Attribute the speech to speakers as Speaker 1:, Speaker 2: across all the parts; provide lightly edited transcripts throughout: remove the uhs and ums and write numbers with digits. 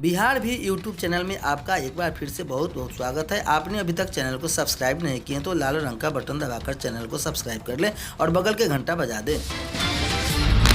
Speaker 1: बिहार भी YouTube channel में आपका एक बार फिर से बहुत बहुत स्वागत है। आपने अभी तक चैनल को सब्सक्राइब नहीं किए तो लाल रंग का बटन दबाकर चैनल को सब्सक्राइब कर लें और बगल के घंटा बजा दें।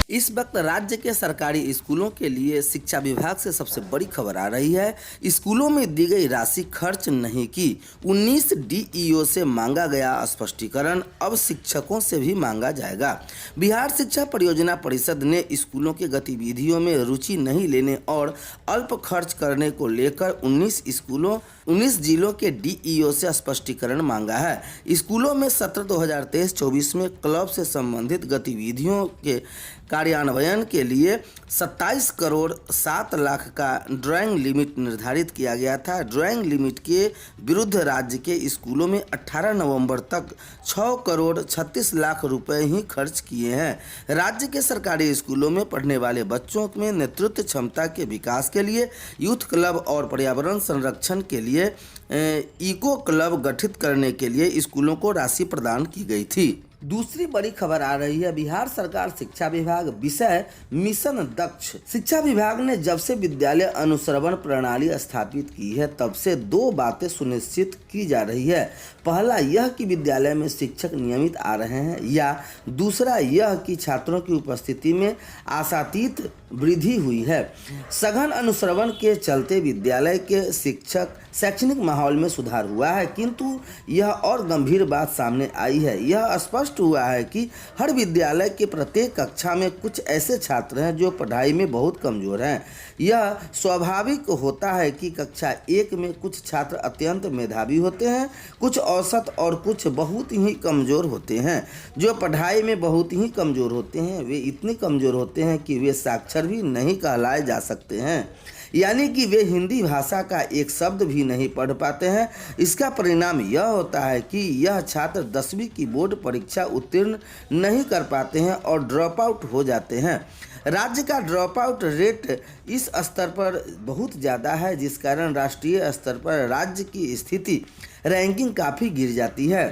Speaker 1: इस वक्त राज्य के सरकारी स्कूलों के लिए शिक्षा विभाग से सबसे बड़ी खबर आ रही है। स्कूलों में दी गई राशि खर्च नहीं की। 19 डीईओ से मांगा गया स्पष्टीकरण, अब शिक्षकों से भी मांगा जाएगा। बिहार शिक्षा परियोजना परिषद ने स्कूलों के गतिविधियों में रुचि नहीं लेने और अल्प खर्च करने को लेकर 19 जिलों के डीईओ से स्पष्टीकरण मांगा है। स्कूलों में सत्र 2023-24 में क्लब से संबंधित गतिविधियों के कार्यान्वयन के लिए 27 करोड़ 7 लाख का ड्राइंग लिमिट निर्धारित किया गया था। ड्राइंग लिमिट के विरुद्ध राज्य के स्कूलों में 18 नवंबर तक 6 करोड़ 36 लाख रुपए ही खर्च किए हैं। राज्य के सरकारी स्कूलों में पढ़ने वाले बच्चों में नेतृत्व क्षमता के विकास के लिए यूथ क्लब और पर्यावरण संरक्षण के लिए इको क्लब गठित करने के लिए स्कूलों को राशि प्रदान की गई थी। दूसरी बड़ी खबर आ रही है बिहार सरकार शिक्षा विभाग विषय मिशन दक्ष। शिक्षा विभाग ने जब से विद्यालय अनुश्रवण प्रणाली स्थापित की है तब से दो बातें सुनिश्चित की जा रही है। पहला यह कि विद्यालय में शिक्षक नियमित आ रहे हैं, या दूसरा यह कि छात्रों की उपस्थिति में आशातीत वृद्धि हुई है। सघन अनुश्रवण के चलते विद्यालय के शैक्षणिक माहौल में सुधार हुआ है, किंतु यह और गंभीर बात सामने आई है। यह स्पष्ट हुआ है कि हर विद्यालय के प्रत्येक कक्षा में कुछ ऐसे छात्र हैं जो पढ़ाई में बहुत कमजोर हैं। यह स्वाभाविक होता है कि कक्षा 1 में कुछ छात्र अत्यंत मेधावी होते हैं, कुछ औसत और कुछ बहुत ही कमज़ोर होते हैं। जो पढ़ाई में बहुत ही कमज़ोर होते हैं वे इतने कमज़ोर होते हैं कि वे साक्षर भी नहीं कहलाए जा सकते हैं, यानी कि वे हिंदी भाषा का एक शब्द भी नहीं पढ़ पाते हैं। इसका परिणाम यह होता है कि यह छात्र 10वीं की बोर्ड परीक्षा उत्तीर्ण नहीं कर पाते हैं और ड्रॉप आउट हो जाते हैं। राज्य का ड्रॉप आउट रेट इस स्तर पर बहुत ज़्यादा है, जिस कारण राष्ट्रीय स्तर पर राज्य की स्थिति रैंकिंग काफ़ी गिर जाती है।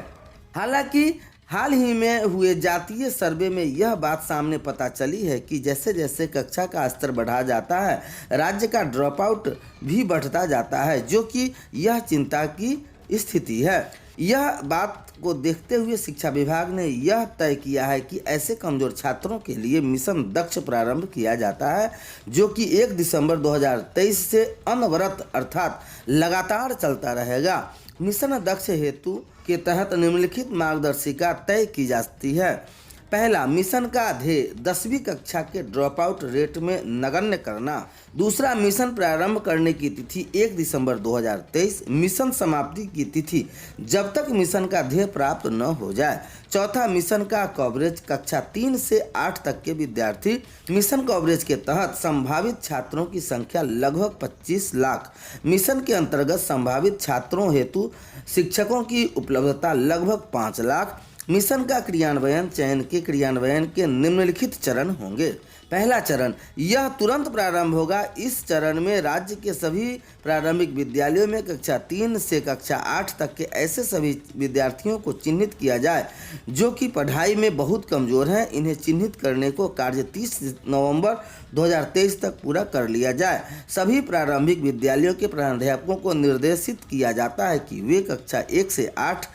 Speaker 1: हालांकि हाल ही में हुए जातीय सर्वे में यह बात सामने पता चली है कि जैसे जैसे कक्षा का स्तर बढ़ा जाता है राज्य का ड्रॉप आउट भी बढ़ता जाता है, जो कि यह चिंता की स्थिति है। यह बात को देखते हुए शिक्षा विभाग ने यह तय किया है कि ऐसे कमजोर छात्रों के लिए मिशन दक्ष प्रारंभ किया जाता है, जो कि 1 दिसंबर 2023 से अनवरत अर्थात लगातार चलता रहेगा। मिशन दक्ष हेतु के तहत निम्नलिखित मार्गदर्शिका तय की जाती है। पहला, मिशन का ध्येय 10वीं कक्षा के ड्रॉप आउट रेट में नगण्य करना। दूसरा, मिशन प्रारंभ करने की तिथि 1 दिसंबर 2023, मिशन समाप्ति की तिथि जब तक मिशन का ध्येय प्राप्त न हो जाए। चौथा, मिशन का कवरेज कक्षा 3 से 8 तक के विद्यार्थी। मिशन कवरेज के तहत संभावित छात्रों की संख्या लगभग 25 लाख। मिशन के अंतर्गत संभावित छात्रों हेतु शिक्षकों की उपलब्धता लगभग 5 लाख। मिशन का क्रियान्वयन के निम्नलिखित चरण होंगे। पहला चरण, यह तुरंत प्रारंभ होगा। इस चरण में राज्य के सभी प्रारंभिक विद्यालयों में कक्षा 3 से कक्षा 8 तक के ऐसे सभी विद्यार्थियों को चिन्हित किया जाए जो कि पढ़ाई में बहुत कमज़ोर हैं। इन्हें चिन्हित करने को कार्य 30 नवंबर 2023 तक पूरा कर लिया जाए। सभी प्रारंभिक विद्यालयों के प्राध्यापकों को निर्देशित किया जाता है कि वे कक्षा 1 से 8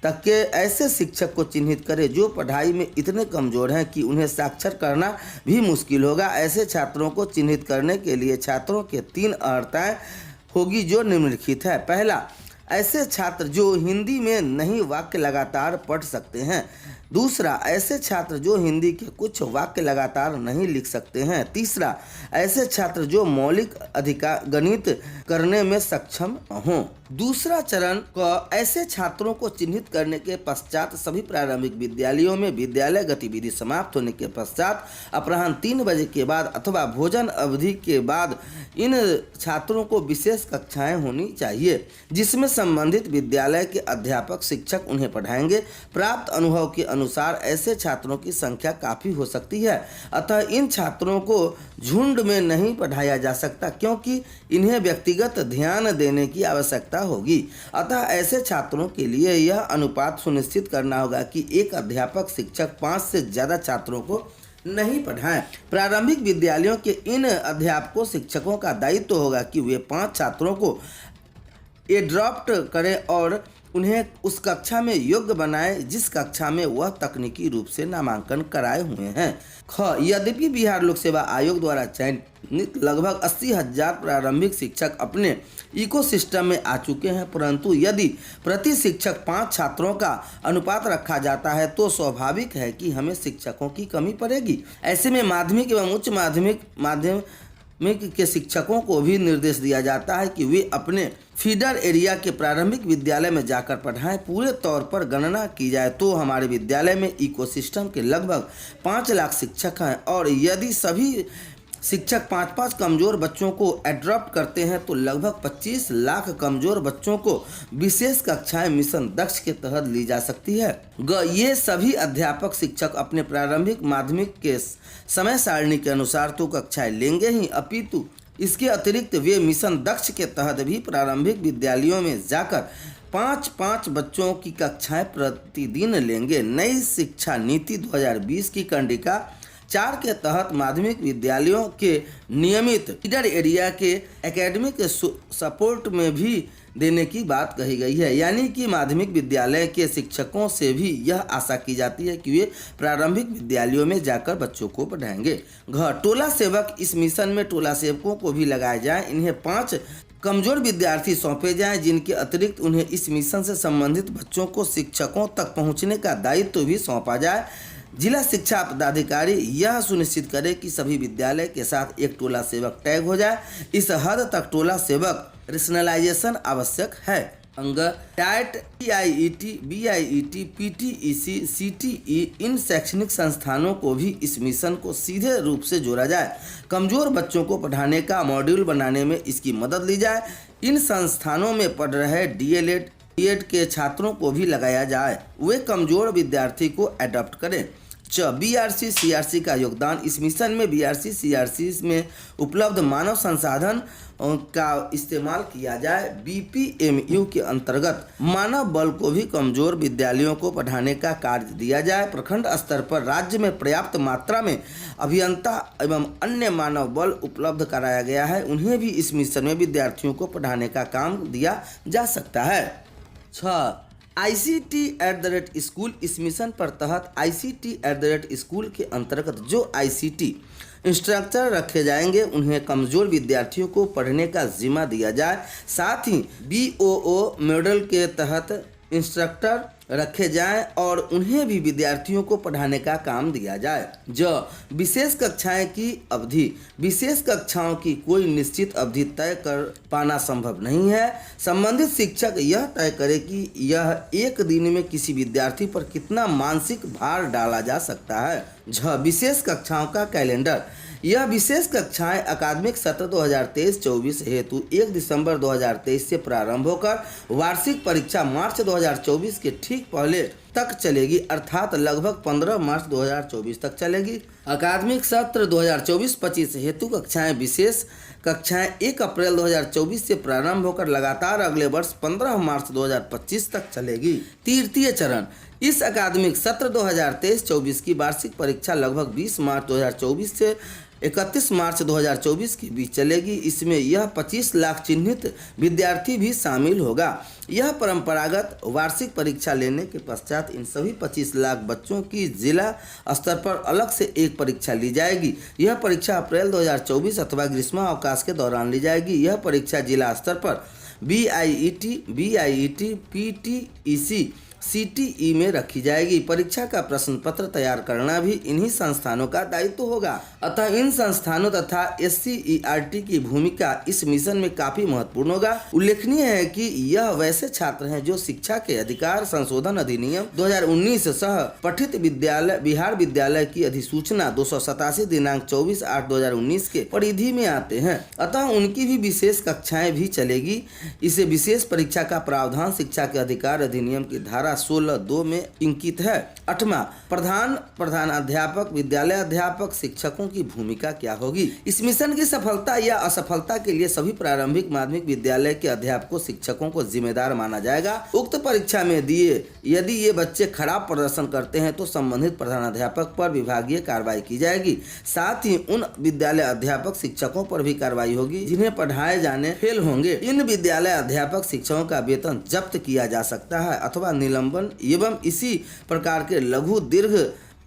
Speaker 1: तक के ऐसे शिक्षक को चिन्हित करें जो पढ़ाई में इतने कमज़ोर हैं कि उन्हें साक्षर करना भी मुश्किल होगा। ऐसे छात्रों को चिन्हित करने के लिए छात्रों के 3 अर्हताएँ होगी जो निम्नलिखित है। पहला, ऐसे छात्र जो हिंदी में नहीं वाक्य लगातार पढ़ सकते हैं। दूसरा, ऐसे छात्र जो हिंदी के कुछ वाक्य लगातार नहीं लिख सकते हैं। तीसरा, ऐसे छात्र जो मौलिक गणित करने में सक्षम हों। दूसरा चरण को ऐसे छात्रों को चिन्हित करने के पश्चात सभी प्रारंभिक विद्यालयों में विद्यालय गतिविधि समाप्त होने के पश्चात अपराह्न 3 बजे के बाद अथवा भोजन अवधि के बाद इन छात्रों को विशेष कक्षाएं होनी चाहिए, जिसमें संबंधित विद्यालय के अध्यापक शिक्षक उन्हें पढ़ाएंगे। प्राप्त अनुभव के अनुसार ऐसे छात्रों की संख्या काफ़ी हो सकती है, अतः इन छात्रों को झुंड में नहीं पढ़ाया जा सकता क्योंकि इन्हें व्यक्तिगत ध्यान देने की आवश्यकता होगी। अतः ऐसे छात्रों के लिए यह अनुपात सुनिश्चित करना होगा कि एक अध्यापक शिक्षक 5 से ज़्यादा छात्रों को नहीं पढ़ाएं। प्रारंभिक विद्यालयों के इन अध्यापकों शिक्षकों का दायित्व होगा कि वे 5 छात्रों को एडॉप्ट करें और उन्हें उस कक्षा में योग्य बनाएं जिस कक्षा में वह तकनीकी रूप से नामांकन कराए हुए हैं। ख यद्यपि बिहार लोक सेवा आयोग द्वारा चयनित लगभग 80,000 प्रारंभिक शिक्षक अपने इकोसिस्टम में आ चुके हैं, परंतु यदि प्रति शिक्षक 5 छात्रों का अनुपात रखा जाता है तो स्वाभाविक है कि हमें शिक्षकों की कमी पड़ेगी। ऐसे में माध्यमिक एवं उच्च माध्यमिक के शिक्षकों को भी निर्देश दिया जाता है कि वे अपने फीडर एरिया के प्रारंभिक विद्यालय में जाकर पढ़ाएं। पूरे तौर पर गणना की जाए तो हमारे विद्यालय में इकोसिस्टम के लगभग 5 लाख शिक्षक हैं और यदि सभी शिक्षक 5-5 कमजोर बच्चों को एडॉप्ट करते हैं तो लगभग 25 लाख कमजोर बच्चों को विशेष कक्षाएं मिशन दक्ष के तहत ली जा सकती है। ये सभी अध्यापक शिक्षक अपने प्रारंभिक माध्यमिक के समय सारणी के अनुसार तो कक्षाएं लेंगे ही, अपितु इसके अतिरिक्त वे मिशन दक्ष के तहत भी प्रारंभिक विद्यालयों में जाकर 5-5 बच्चों की कक्षाएं प्रतिदिन लेंगे। नई शिक्षा नीति 2020 की कंडिका 4 के तहत माध्यमिक विद्यालयों के नियमित फीडर एरिया के एकेडमिक सपोर्ट में भी देने की बात कही गई है, यानी कि माध्यमिक विद्यालय के शिक्षकों से भी यह आशा की जाती है कि वे प्रारंभिक विद्यालयों में जाकर बच्चों को पढ़ाएंगे। टोला सेवक, इस मिशन में टोला सेवकों को भी लगाए जाएं। इन्हें 5 कमजोर विद्यार्थी सौंपे जाएं, जिनके अतिरिक्त उन्हें इस मिशन से संबंधित बच्चों को शिक्षकों तक पहुंचने का दायित्व भी सौंपा जाए। जिला शिक्षा पदाधिकारी यह सुनिश्चित करे कि सभी विद्यालय के साथ एक टोला सेवक टैग हो जाए। इस हद तक टोला सेवक रेशनलाइजेशन आवश्यक है। अंग tight, PIET, BIET, PTEC, CTE इन शैक्षणिक संस्थानों को भी इस मिशन को सीधे रूप से जोड़ा जाए। कमजोर बच्चों को पढ़ाने का मॉड्यूल बनाने में इसकी मदद ली जाए। इन संस्थानों में पढ़ रहे DLED, BEd के छात्रों को भी लगाया जाए, वे कमजोर विद्यार्थी को एडॉप्ट करें। BRC CRC का योगदान, इस मिशन में BRC CRC में उपलब्ध मानव संसाधन का इस्तेमाल किया जाए। BPMU के अंतर्गत मानव बल को भी कमजोर विद्यालयों को पढ़ाने का कार्य दिया जाए। प्रखंड स्तर पर राज्य में पर्याप्त मात्रा में अभियंता एवं अन्य मानव बल उपलब्ध कराया गया है, उन्हें भी इस मिशन में विद्यार्थियों को पढ़ाने का काम दिया जा सकता है। 6 ICT@स्कूल, इस मिशन पर तहत ICT@स्कूल के अंतर्गत जो ICT इंस्ट्रक्टर रखे जाएंगे उन्हें कमजोर विद्यार्थियों को पढ़ने का जिम्मा दिया जाए। साथ ही BOO मॉडल के तहत इंस्ट्रक्टर रखे जाएं और उन्हें भी विद्यार्थियों को पढ़ाने का काम दिया जाए। जो विशेष कक्षाएं की अवधि, विशेष कक्षाओं की कोई निश्चित अवधि तय कर पाना संभव नहीं है। संबंधित शिक्षक यह तय करे कि यह एक दिन में किसी विद्यार्थी पर कितना मानसिक भार डाला जा सकता है। विशेष कक्षाओं का कैलेंडर, यह विशेष कक्षाएं अकादमिक सत्र 2023-24 हेतु 1 दिसंबर 2023 से प्रारंभ होकर वार्षिक परीक्षा मार्च 2024 के ठीक पहले तक चलेगी, अर्थात लगभग 15 मार्च 2024 तक चलेगी। अकादमिक सत्र 2024-25 हेतु कक्षाएं, विशेष कक्षाएं 1 अप्रैल 2024 से प्रारंभ होकर लगातार अगले वर्ष 15 मार्च 2025 तक चलेगी। तृतीय चरण, इस अकादमिक सत्र 2023-24 की वार्षिक परीक्षा लगभग 20 मार्च 2024 से 31 मार्च 2024 के बीच चलेगी। इसमें यह 25 लाख चिन्हित विद्यार्थी भी शामिल होगा। यह परंपरागत वार्षिक परीक्षा लेने के पश्चात इन सभी 25 लाख बच्चों की जिला स्तर पर अलग से एक परीक्षा ली जाएगी। यह परीक्षा अप्रैल 2024 अथवा ग्रीष्मावकाश के दौरान ली जाएगी। यह परीक्षा जिला स्तर पर BIET, PTEC, CTE में रखी जाएगी। परीक्षा का प्रश्न पत्र तैयार करना भी इन्हीं संस्थानों का दायित्व होगा। अतः इन संस्थानों तथा SCERT की भूमिका इस मिशन में काफी महत्वपूर्ण होगा। उल्लेखनीय है कि यह वैसे छात्र हैं जो शिक्षा के अधिकार संशोधन अधिनियम 2019 सह पठित बिहार विद्यालय की अधिसूचना 287 दिनांक 24/8/2019 के परिधि में आते हैं। अतः उनकी भी विशेष कक्षाएं भी चलेगी। इसे विशेष परीक्षा का प्रावधान शिक्षा के अधिकार अधिनियम की धारा धारा 16(2) में इंकित है। 8वां, प्रधान अध्यापक, विद्यालय अध्यापक, शिक्षकों की भूमिका क्या होगी। इस मिशन की सफलता या असफलता के लिए सभी प्रारंभिक माध्यमिक विद्यालय के अध्यापकों, शिक्षकों को जिम्मेदार माना जाएगा। उक्त परीक्षा में यदि ये बच्चे खराब प्रदर्शन करते हैं तो संबंधित प्रधानाध्यापक पर विभागीय कार्रवाई की जाएगी। साथ ही उन विद्यालय अध्यापक, शिक्षकों पर भी कार्रवाई होगी जिन्हें पढ़ाए जाने फेल होंगे। इन विद्यालय अध्यापक, शिक्षकों का वेतन जब्त किया जा सकता है अथवा निलंबन एवं इसी प्रकार के लघु दीर्घ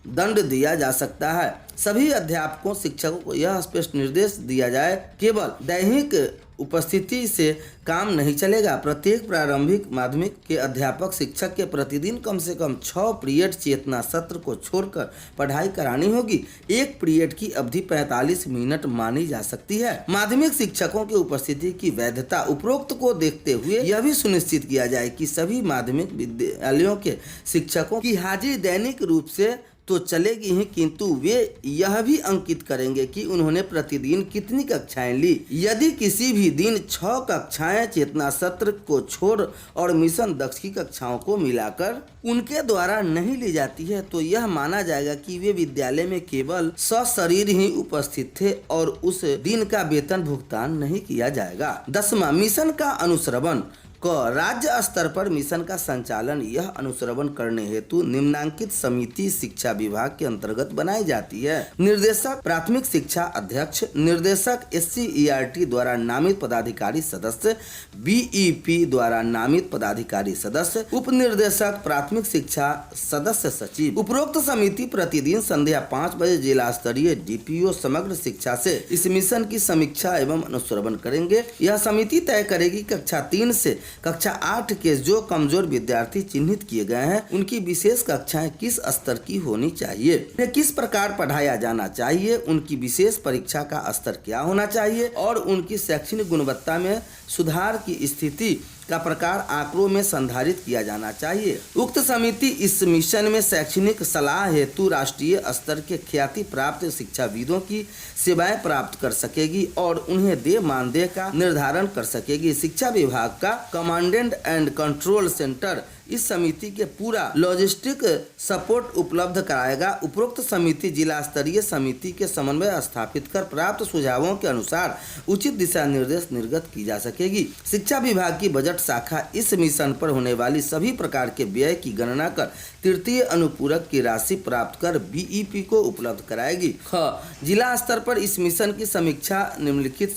Speaker 1: दंड दिया जा सकता है। सभी अध्यापकों, शिक्षकों को यह स्पष्ट निर्देश दिया जाए, केवल दैनिक उपस्थिति से काम नहीं चलेगा। प्रत्येक प्रारंभिक माध्यमिक के अध्यापक, शिक्षक के प्रतिदिन कम से कम 6 पीरियड चेतना सत्र को छोड़कर पढ़ाई करानी होगी। एक पीरियड की अवधि 45 मिनट मानी जा सकती है। माध्यमिक शिक्षकों की उपस्थिति की वैधता उपरोक्त को देखते हुए यह भी सुनिश्चित किया जाए कि सभी माध्यमिक विद्यालयों के शिक्षकों की हाजिरी दैनिक रूप से तो चलेगी ही, किंतु वे यह भी अंकित करेंगे कि उन्होंने प्रतिदिन कितनी कक्षाएं ली। यदि किसी भी दिन 6 कक्षाएं चेतना सत्र को छोड़ और मिशन दक्ष की कक्षाओं को मिलाकर उनके द्वारा नहीं ली जाती है तो यह माना जाएगा कि वे विद्यालय में केवल सशरीर ही उपस्थित थे और उस दिन का वेतन भुगतान नहीं किया जाएगा। 10वां, मिशन का अनुश्रवण। राज्य स्तर पर मिशन का संचालन यह अनुश्रवण करने हेतु निम्नांकित समिति शिक्षा विभाग के अंतर्गत बनाई जाती है। निर्देशक, प्राथमिक शिक्षा अध्यक्ष, निर्देशक SCERT द्वारा नामित पदाधिकारी सदस्य, BEP द्वारा नामित पदाधिकारी सदस्य, उप निर्देशक प्राथमिक शिक्षा सदस्य सचिव। उपरोक्त समिति प्रतिदिन संध्या 5 बजे जिला स्तरीय DPO समग्र शिक्षा से इस मिशन की समीक्षा एवं अनुश्रवण करेंगे। यह समिति तय करेगी कक्षा 3 से कक्षा 8 के जो कमजोर विद्यार्थी चिन्हित किए गए हैं उनकी विशेष कक्षाएं किस स्तर की होनी चाहिए, उन्हें किस प्रकार पढ़ाया जाना चाहिए, उनकी विशेष परीक्षा का स्तर क्या होना चाहिए और उनकी शैक्षणिक गुणवत्ता में सुधार की स्थिति का प्रकार आंकड़ों में संधारित किया जाना चाहिए। उक्त समिति इस मिशन में शैक्षणिक सलाह हेतु राष्ट्रीय स्तर के ख्याति प्राप्त शिक्षाविदों की सेवाएं प्राप्त कर सकेगी और उन्हें देय मानदेय का निर्धारण कर सकेगी। शिक्षा विभाग का कमांड एंड कंट्रोल सेंटर इस समिति के पूरा लॉजिस्टिक सपोर्ट उपलब्ध कराएगा। उपरोक्त समिति जिला स्तरीय समिति के समन्वय स्थापित कर प्राप्त सुझावों के अनुसार उचित दिशा निर्देश निर्गत की जा सकेगी। शिक्षा विभाग की बजट शाखा इस मिशन पर होने वाली सभी प्रकार के व्यय की गणना कर तृतीय अनुपूरक की राशि प्राप्त कर BEP को उपलब्ध कराएगी। जिला स्तर पर इस मिशन की समीक्षा निम्नलिखित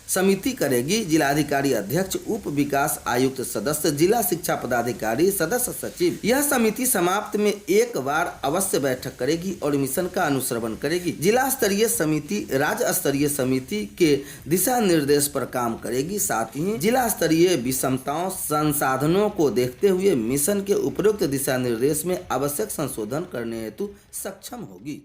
Speaker 1: समिति करेगी। जिलाधिकारी अध्यक्ष, उप विकास आयुक्त सदस्य, जिला शिक्षा पदाधिकारी, सदस्य सचिव। यह समिति समाप्त में एक बार अवश्य बैठक करेगी और मिशन का अनुश्रवण करेगी। जिला स्तरीय समिति राज्य स्तरीय समिति के दिशा निर्देश पर काम करेगी। साथ ही जिला स्तरीय विषमताओं संसाधनों को देखते हुए मिशन के उपरोक्त दिशा निर्देश में आवश्यक संशोधन करने हेतु सक्षम होगी।